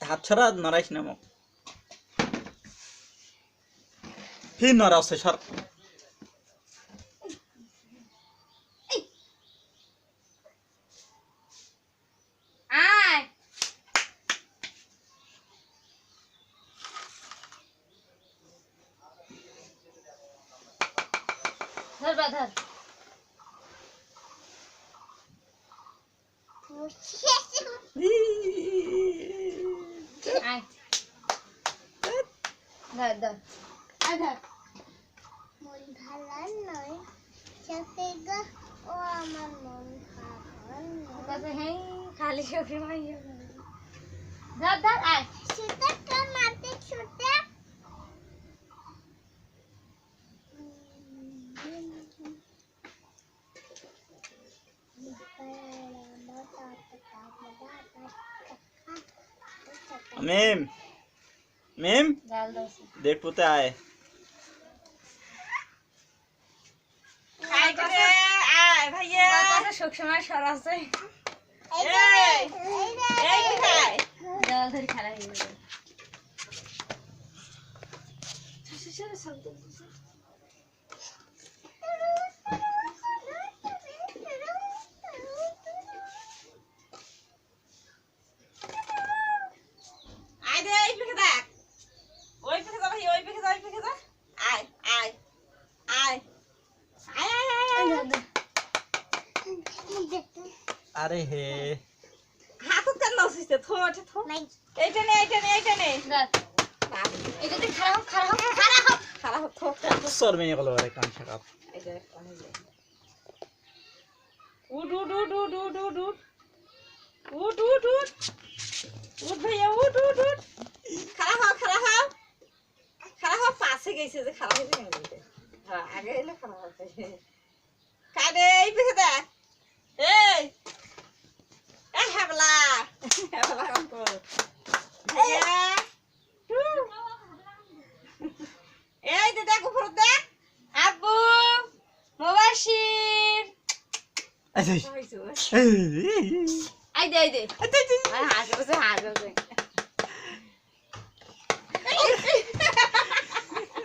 হাত ছড়া নড়াইস না মোক ফির নড়াচ্ছে সর আয় ধর বাধর আয় ধর ধর ধর মন ভালো নয় সাথে গো ও আমার মন ভালো কাছে হ্যাঁ খালি চোখে মাইয়া ধর ধর আয় সুতাটা মারতে ছুটে মিম মিম গাল দস দেখ পুতে আয় খাই করে আয় ভাইয়া কথা সব সময় সরাসে এই এই খাই জল ধরে খেলা হয়ে গেল আয় দে এই পিকে দেখ ওই পিকে যা ভাই ওই পিকে যা ওই পিকে যা আয় আয় আয় আয় আয় আয় আরে হে হাত কেন লসিস থোট থো এইটা নে এইটা নে ধর এটাতে খারাপ খারাপ থো সর মেয়ে গেল আরে কান খারাপ এইটা অনেক উড উড উড উড উড উড উড উড উড উড উড ভাইয়া উড উড উড খারাপ পাশে গেছে যে খারাপ হয়ে গেছে হ্যাঁ আগে এলে খারাপ হবে কারে এই পিছে দেখ এই এই হেবলা অঙ্কল ভাইয়া এই দে দেখ উপর দেখ আব্বু মুবাশির আই আই দে আই দে হাসে হাসে